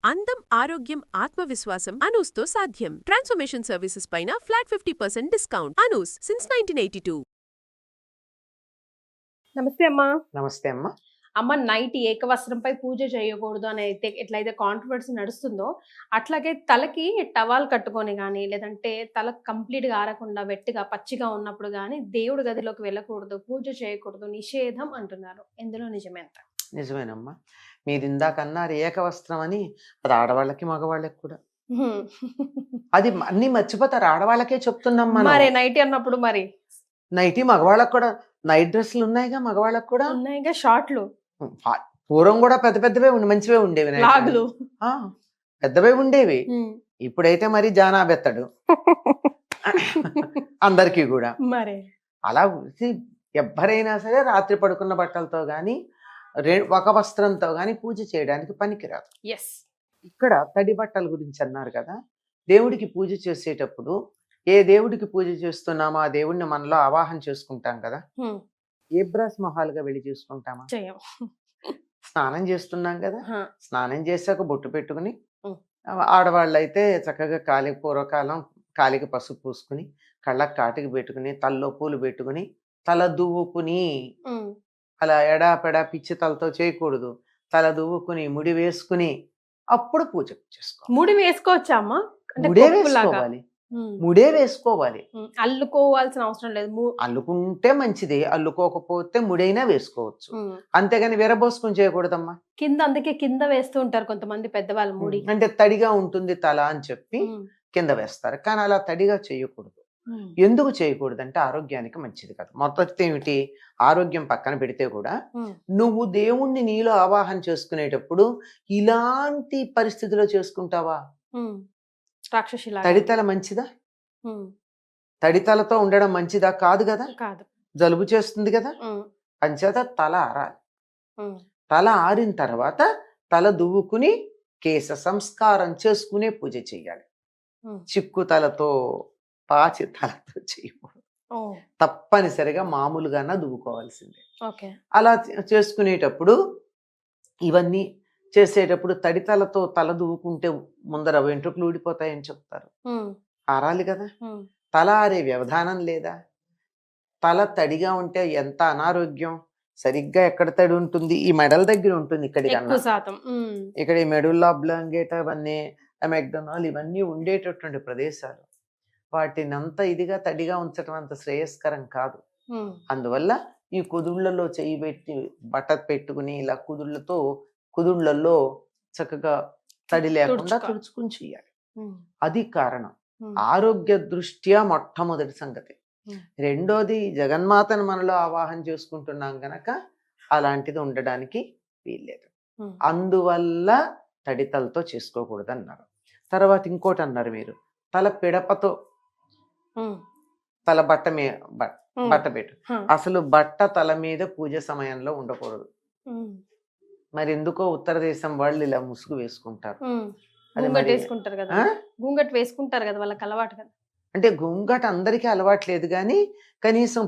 అందం, ఆరోగ్యం, ఆత్మవిశ్వాసం అనూస్తో సాధ్యం. ట్రాన్స్ఫర్మేషన్ సర్వీసెస్ పైన ఫ్లాట్ 50% డిస్కౌంట్. అనూస్ సిన్స్ 1982. నమస్తే అమ్మా. నమస్తే అమ్మ. అమ్మ, నైట్ ఏకవస్త్రంపై పూజ చేయకూడదు అని అయితే ఎట్లయితే కాంట్రవర్సీ నడుస్తుందో, అట్లాగే తలకి టవాల్ కట్టుకొని కానీ, లేదంటే తల కంప్లీట్గా ఆరకుండా వెట్టిగా పచ్చిగా ఉన్నప్పుడు కానీ దేవుడి గదిలోకి వెళ్ళకూడదు, పూజ చేయకూడదు, నిషేధం అంటున్నారు. ఎందులో నిజమేంత? నిజమేనమ్మా. మీరు ఇందాక అన్నారు ఏకవస్త్రం అని. అది ఆడవాళ్ళకి మగవాళ్ళకి కూడా. అది అన్ని మర్చిపోతారు. ఆడవాళ్ళకే చెప్తున్నాం మనం. మరి నైట్ అన్నప్పుడు మరి నైటీ మగవాళ్ళకి కూడా. నైట్ డ్రెస్సులు ఉన్నాయిగా మగవాళ్ళకి కూడా. ఉన్నాయిగా షార్ట్లు. పూర్వం కూడా పెద్ద పెద్దవే మంచివే ఉండేవి. లాగులు పెద్దవే ఉండేవి. ఇప్పుడైతే మరి జానా బెత్తడు అందరికీ కూడా. మరి అలా ఎవ్వరైనా సరే రాత్రి పడుకున్న బట్టలతో గాని ఒక వస్త్రంతో గాని పూజ చేయడానికి పనికిరాదు. ఇక్కడ తడి బట్టల గురించి అన్నారు కదా. దేవుడికి పూజ చేసేటప్పుడు ఏ దేవుడికి పూజ చేస్తున్నామో ఆ దేవుడిని మనలో ఆవాహన చేసుకుంటాం కదా. ఏ బ్రాస్ మొహాలుగా వెళ్ళి చూసుకుంటామా? స్నానం చేస్తున్నాం కదా. స్నానం చేశాక బొట్టు పెట్టుకుని, ఆడవాళ్ళు అయితే చక్కగా పూర్వకాలం కాలికి పసుపు పూసుకుని, కళ్ళకి కాటికి పెట్టుకుని, తలలో పూలు పెట్టుకుని, తల దువ్వుకుని, అలా ఎడాపెడా పిచ్చి తలతో చేయకూడదు. తల దువ్వుకుని ముడి వేసుకుని అప్పుడు పూజ చేసుకోవాలి. ముడి వేసుకోవచ్చా అమ్మా? ముడే వేసుకోవాలి. ముడే వేసుకోవాలి. అల్లుకోవాల్సిన అవసరం లేదు. అల్లుకుంటే మంచిది, అల్లుకోకపోతే ముడైనా వేసుకోవచ్చు. అంతేగాని విరబోసుకుని చేయకూడదమ్మా. కింద అందుకే కింద వేస్తూ ఉంటారు కొంతమంది పెద్దవాళ్ళు. ముడి అంటే తడిగా ఉంటుంది తల అని చెప్పి కింద వేస్తారు. కానీ అలా తడిగా చేయకూడదు. ఎందుకు చేయకూడదు అంటే ఆరోగ్యానికి మంచిది కాదు. మొదటి ఏమిటి, ఆరోగ్యం పక్కన పెడితే కూడా నువ్వు దేవుణ్ణి నీలో ఆవాహన చేసుకునేటప్పుడు ఇలాంటి పరిస్థితిలో చేసుకుంటావా? తడితల మంచిదా? తడితలతో ఉండడం మంచిదా? కాదు కదా. జలుబు చేస్తుంది కదా. అంచేత తల ఆరాలి. తల ఆరిన తర్వాత తల దువ్వుకుని కేశ సంస్కారం చేసుకునే పూజ చెయ్యాలి. చిక్కు తలతో పాచి తలతో చేయకూడదు. తప్పనిసరిగా మామూలుగానే దువ్వుకోవాల్సిందే. అలా చేసుకునేటప్పుడు ఇవన్నీ చేసేటప్పుడు తడితలతో తల దువ్వుకుంటే ముందర వెంట్రుకలు ఊడిపోతాయని చెప్తారు. ఆరాలి కదా. తల ఆరే వ్యవధానం లేదా? తల తడిగా ఉంటే ఎంత అనారోగ్యం. సరిగ్గా ఎక్కడ తడి ఉంటుంది? ఈ మెడల దగ్గర ఉంటుంది. ఇక్కడ ఈ మెడుల్లా బ్లాంకెట్ అవన్నీ అమెగ్డనాల్ ఇవన్నీ ఉండేటటువంటి ప్రదేశాలు. వాటిని అంత ఇదిగా తడిగా ఉంచడం అంత శ్రేయస్కరం కాదు. అందువల్ల ఈ కుదుళ్లలో చెయ్యి పెట్టి బట్ట పెట్టుకుని ఇలా కుదుళ్లలో చక్కగా తడి లేకుండా తుడుచుకుని చెయ్యాలి. అది కారణం. ఆరోగ్య దృష్ట్యా మొట్టమొదటి సంగతి. రెండోది, జగన్మాతను మనలో ఆవాహన చేసుకుంటున్నాం గనక అలాంటిది ఉండడానికి వీల్లేదు. అందువల్ల తడితలతో చేసుకోకూడదు అన్నారు. తర్వాత ఇంకోటి అన్నారు మీరు, తల పిడపతో తల బట్ట పెట్టు. అసలు బట్ట తల మీద పూజ సమయంలో ఉండకూడదు. మరి ఎందుకో ఉత్తర దేశం వాళ్ళు ఇలా ముసుగు వేసుకుంటారు. వేసుకుంటారు కదా, వాళ్ళకి అలవాటు కదా. అంటే గుంగట అందరికీ అలవాట్లేదు కానీ కనీసం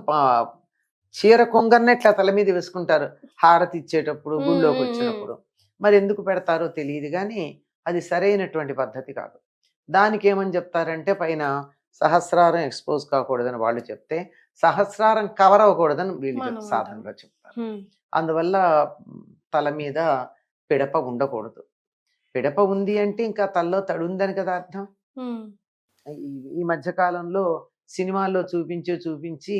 చీర కొంగర్నే ఇట్లా తల మీద వేసుకుంటారు హారతి ఇచ్చేటప్పుడు, గుళ్ళోకి వచ్చినప్పుడు. మరి ఎందుకు పెడతారో తెలియదు కానీ అది సరైనటువంటి పద్ధతి కాదు. దానికి ఏమని చెప్తారంటే పైన సహస్రారం ఎక్స్పోజ్ కాకూడదని వాళ్ళు చెప్తే సహస్రారం కవర్ అవ్వకూడదని వీళ్ళు సాధనలో చెప్తారు. అందువల్ల తల మీద పిడప ఉండకూడదు. పిడప ఉంది అంటే ఇంకా తలలో తడి ఉందని కదా అర్థం. ఈ మధ్య కాలంలో సినిమాల్లో చూపించి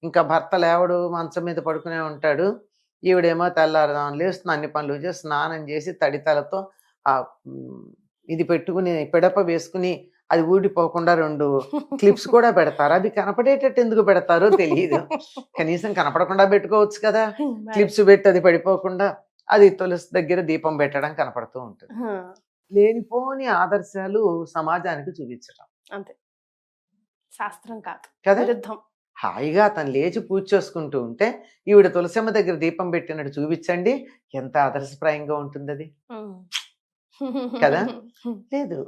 ఇంకా భర్త లేవడు, మంచం మీద పడుకునే ఉంటాడు. ఈవిడేమో తెల్లారుదాం లేస్తున్న అన్ని పనులు చేసి స్నానం చేసి తడి తలతో ఆ ఇది పెట్టుకుని పిడప వేసుకుని అది ఊడిపోకుండా 2 క్లిప్స్ కూడా పెడతారు. అది కనపడేటట్టు ఎందుకు పెడతారో తెలియదు. కనీసం కనపడకుండా పెట్టుకోవచ్చు కదా. క్లిప్స్ పెట్టి అది పడిపోకుండా. అది తులసి దగ్గర దీపం పెట్టడం కనపడుతూ ఉంటుంది. లేనిపోని ఆదర్శాలు సమాజానికి చూపించడం అంతే, శాస్త్రం కాదు కదా. విరుద్ధం. హాయిగా తను లేచి పూజ చేసుకుంటూ ఉంటే ఈవిడ తులసమ్మ దగ్గర దీపం పెట్టినట్టు చూపించండి, ఎంత ఆదర్శప్రాయంగా ఉంటుంది అది కదా. లేదు,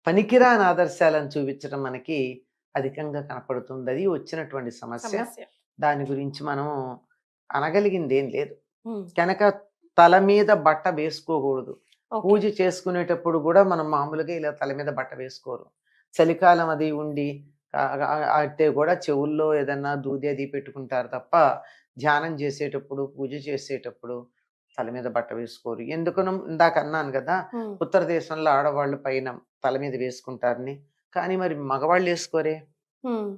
పనికిరాని ఆదర్శాలను చూపించడం మనకి అధికంగా కనపడుతుంది. అది వచ్చినటువంటి సమస్య. దాని గురించి మనం అనగలిగింది ఏం లేదు. కనుక తల మీద బట్ట వేసుకోకూడదు. ఓకే. పూజ చేసుకునేటప్పుడు కూడా మనం మామూలుగా ఇలా తల మీద బట్ట వేసుకోరు. చలికాలం అది ఉండి అయితే కూడా చెవుల్లో ఏదన్నా దూది అది పెట్టుకుంటారు తప్ప ధ్యానం చేసేటప్పుడు, పూజ చేసేటప్పుడు తల మీద బట్ట వేసుకోరు. ఎందుకనో ఇందాక అన్నాను కదా! ఉమ్, ఉత్తర దేశంలో ఆడవాళ్ళు పైన తల మీద వేసుకుంటారని. కానీ మరి మగవాళ్ళు వేసుకోరే? ఉమ్.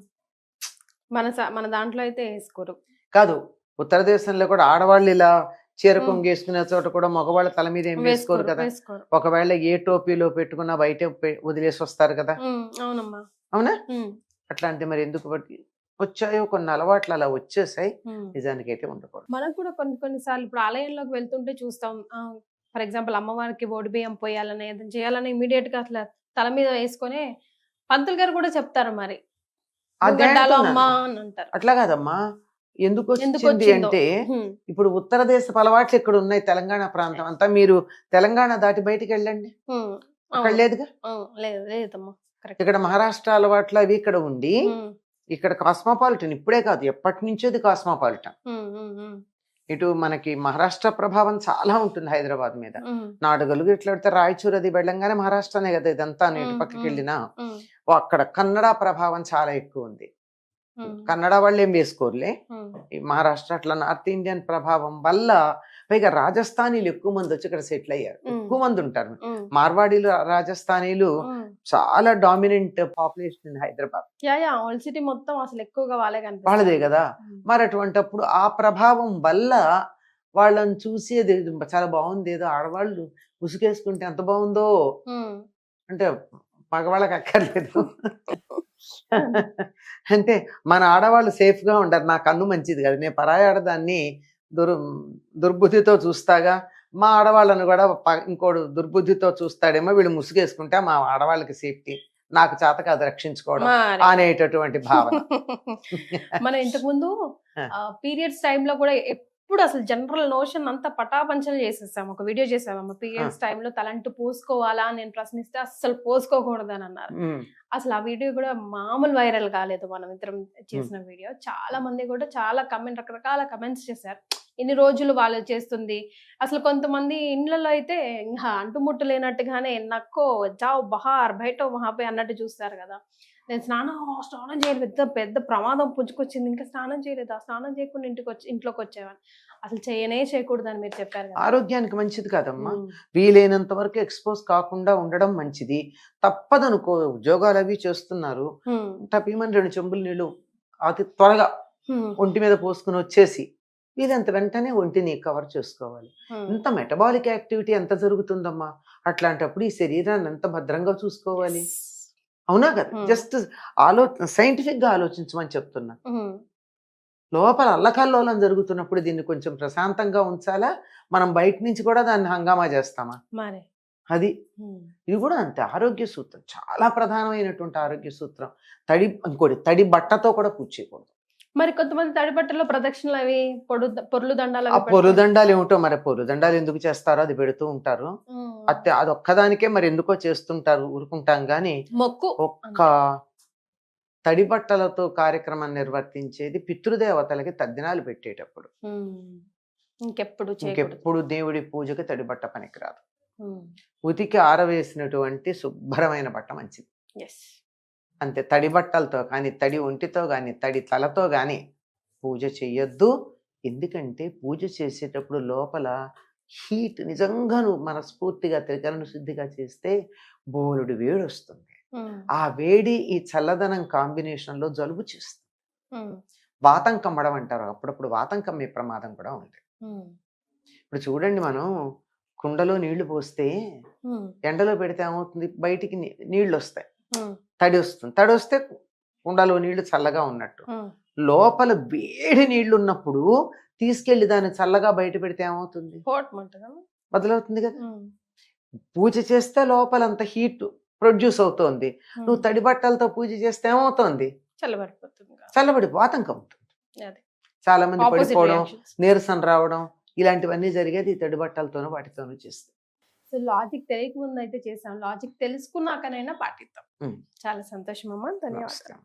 మన దాంట్లో అయితే వేసుకోరు. కాదు. ఉత్తర దేశంలో కూడా ఆడవాళ్ళు ఇలా చీర ఉమ్, కొంగేసుకునే చోట కూడా మగవాళ్ళ తల మీద ఏం వేసుకోరు వేసుకోరు కదా! వేసుకోరు. ఒకవేళ ఏ టోపీలో పెట్టుకున్నా బయటే వదిలేసి వస్తారు కదా! అవునమ్మా. అవునా? ఉమ్, అట్లాంటి మరి ఎందుకు వచ్చాయో కొన్ని అలవాట్లు అలా వచ్చేసాయి. ఉమ్. నిజానికైతే ఉండకూడదు. మనకు కూడా కొన్ని సార్లు ఇప్పుడు ఆలయంలోకి వెళ్తుంటే చూస్తాం. ఫర్ ఎగ్జాంపుల్ అమ్మవారికి ఒడి బియ్యం పోయాలని ఏదైనా చేయాలని ఇమీడియట్ గా అట్లా తల మీద వేసుకొని పంతులు గారు కూడా చెప్తారు మరి అదే గడ్డాలు అంటున్నాను. అమ్మా అని అంటారు. అట్లా కాదమ్మా. ఎందుకు ఎందుకు వచ్చింది వచ్చిందో. అంటే ఉమ్, ఇప్పుడు ఉత్తర దేశపు అలవాట్లు ఇక్కడ ఉన్నాయి. తెలంగాణ ప్రాంతం అంతా మీరు తెలంగాణ దాటి బయటికి వెళ్ళండి. ఉమ్, అక్కడ అవును. లేదుగా. లేదు లేదమ్మా. కరెక్ట్. ఇక్కడ మహారాష్ట్ర అలవాట్లు అవి ఇక్కడ ఉండి ఇక్కడ కాస్మోపాలిటన్ ఇప్పుడే కాదు ఎప్పటి నుంచోది కాస్మోపాలిటన్. ఇటు మనకి మహారాష్ట్ర ప్రభావం చాలా ఉంటుంది హైదరాబాద్ మీద. నాడుగలుగు ఇట్లా పెడితే రాయచూర్ అది వెళ్ళంగానే మహారాష్ట్రనే కదా ఇదంతా. ఇటు పక్కకి వెళ్ళినా అక్కడ కన్నడ ప్రభావం చాలా ఎక్కువ ఉంది. కన్నడ వాళ్ళు ఏం వేసుకోరులే. ఈ మహారాష్ట్ర అట్లా నార్త్ ఇండియన్ ప్రభావం వల్ల పైగా రాజస్థానీలు ఎక్కువ మంది వచ్చి ఇక్కడ సెటిల్ అయ్యారు. ఎక్కువ మంది ఉంటారు. మార్వాడీలు రాజస్థానీలు చాలా dominant population Hyderabad. Old city మొత్తం అసలు ఎక్కువగా వాళ్ళే వాళ్ళదే కనిపిస్తారు. కదా. మరి అటువంటప్పుడు ఆ ప్రభావం వల్ల వాళ్ళని చూసి అది చాలా బాగుంది, ఏదో ఆడవాళ్ళు ఉసుకేసుకుంటే ఎంత బాగుందో అంటే మగవాళ్ళకి అక్కర్లేదు. అంటే మన ఆడవాళ్ళు సేఫ్ గా ఉండరు. నా కన్ను మంచిది కదా, నేను పరాయి ఆడదాన్ని దుర్బుద్ధితో చూస్తాగా. మా ఆడవాళ్ళను కూడా ఇంకోడు దుర్బుద్ధితో చూస్తాడేమో, వీళ్ళు ముసుగేసుకుంటే మా ఆడవాళ్ళకి సేఫ్టీ, నాకు చేత కాదు రక్షించుకోవడం మరి. అనేటటువంటి భావన. మనం ఇంతకు ముందు పీరియడ్స్ టైంలో కూడా ఎప్పుడు అసలు జనరల్ నోషన్ అంతా పటాపంచలు చేసేసాం. ఒక వీడియో చేసామమ్మ పీరియడ్స్ టైంలో తలంటూ పోసుకోవాలా అని నేను ప్రశ్నిస్తే అస్సలు పోసుకోకూడదు అని అన్నారు. అసలు ఆ వీడియో కూడా మామూలు వైరల్ కాలేదు. మనం ఇద్దరం చేసిన వీడియో చాలా మంది కూడా చాలా రకరకాల కమెంట్స్ చేశారు. ఇన్ని రోజులు వాళ్ళు చేస్తుంది. అసలు కొంతమంది ఇండ్లలో అయితే ఇంకా అంటుముట్టు లేనట్టుగానే నక్కో జావ్ బహార్ బయటో మహాపై అన్నట్టు చూస్తారు కదా. నేను స్నానం చేయలేదు, పెద్ద పెద్ద ప్రమాదం పుంజుకొచ్చింది, ఇంకా స్నానం చేయలేదు, ఆ స్నానం చేయకుండా ఇంట్లోకి వచ్చేవాడిని. అసలు చేయకూడదు అని మీరు చెప్పారు కదా. ఆరోగ్యానికి మంచిది కాదమ్మా. వీలైనంత వరకు ఎక్స్పోజ్ కాకుండా ఉండడం మంచిది. తప్పదనుకో, ఉద్యోగాలు అవి చేస్తున్నారు, టపీమని 2 చెంబులు నీళ్ళు అతి త్వరగా ఒంటి మీద పోసుకుని వచ్చేసి వీలంత వెంటనే ఒంటిని కవర్ చేసుకోవాలి. ఇంత మెటబాలిక్ యాక్టివిటీ ఎంత జరుగుతుందమ్మా. అట్లాంటప్పుడు ఈ శరీరాన్ని ఎంత భద్రంగా చూసుకోవాలి. అవునా కదా. జస్ట్ సైంటిఫిక్ గా ఆలోచించమని చెప్తున్నా. లోపల అల్లకల్లోలం జరుగుతున్నప్పుడు దీన్ని కొంచెం ప్రశాంతంగా ఉంచాలా, మనం బయట నుంచి కూడా దాన్ని హంగామా చేస్తామా? అది ఇది కూడా అంతే. ఆరోగ్య సూత్రం చాలా ప్రధానమైనటువంటి ఆరోగ్య సూత్రం. ఇంకోటి తడి బట్టతో కూడా పూజ చేయకూడదు. మరి కొంతమంది తడి బట్టల్లో ప్రదక్షిణలు అవి పొర్లు దండాలు ఆ పొరు దండాలు ఏమిటో మరి, పొరు దండాలు ఎందుకు చేస్తారో అది పెడుతూ ఉంటారు. అది ఒక్కదానికే మరి ఎందుకో చేస్తుంటారు, ఊరుకుంటాం గాని. ఒక్క తడి బట్టలతో కార్యక్రమం నిర్వర్తించేది పితృదేవతలకి తద్దినాలు పెట్టేటప్పుడు. ఇంకెప్పుడు దేవుడి పూజకి తడి బట్ట పనికిరాదు. ఉతికి ఆరవేసినటువంటి శుభ్రమైన బట్ట మంచిది. అంతే. తడి బట్టలతో కానీ, తడి ఒంటితో కానీ, తడి తలతో కానీ పూజ చెయ్యొద్దు. ఎందుకంటే పూజ చేసేటప్పుడు లోపల హీట్ నిజంగా నువ్వు మనస్ఫూర్తిగా త్రికరణ శుద్ధిగా చేస్తే బోలుడు వేడి వస్తుంది. ఆ వేడి ఈ చల్లదనం కాంబినేషన్ లో జలుబు చేస్తుంది. వాతం కమ్మడం అంటారు. అప్పుడప్పుడు వాతం కమ్మే ప్రమాదం కూడా ఉంది. ఇప్పుడు చూడండి, మనం కుండలో నీళ్లు పోస్తే ఎండలో పెడితే ఏమవుతుంది, బయటికి నీళ్లు వస్తాయి, తడి వస్తుంది. తడి వస్తే కుండలో నీళ్లు చల్లగా ఉన్నట్టు. లోపల వేడి నీళ్లు ఉన్నప్పుడు తీసుకెళ్లి దాన్ని చల్లగా బయట పెడితే ఏమవుతుంది, బదులవుతుంది కదా. పూజ చేస్తే లోపలంత హీట్ ప్రొడ్యూస్ అవుతోంది. నువ్వు తడి బట్టలతో పూజ చేస్తే ఏమవుతోంది, చల్లబడి వాతంకం అవుతుంది. చాలా మంది పడిపోవడం, నీరసం రావడం ఇలాంటివన్నీ జరిగేది ఈ తడి బట్టలతోనూ వాటితోనూ చేస్తే. సో లాజిక్ తెలియక ముందు అయితే చేసాం, లాజిక్ తెలుసుకున్నాకనైనా పాటిద్దాం. చాలా సంతోషం అమ్మా, ధన్యవాదాలు.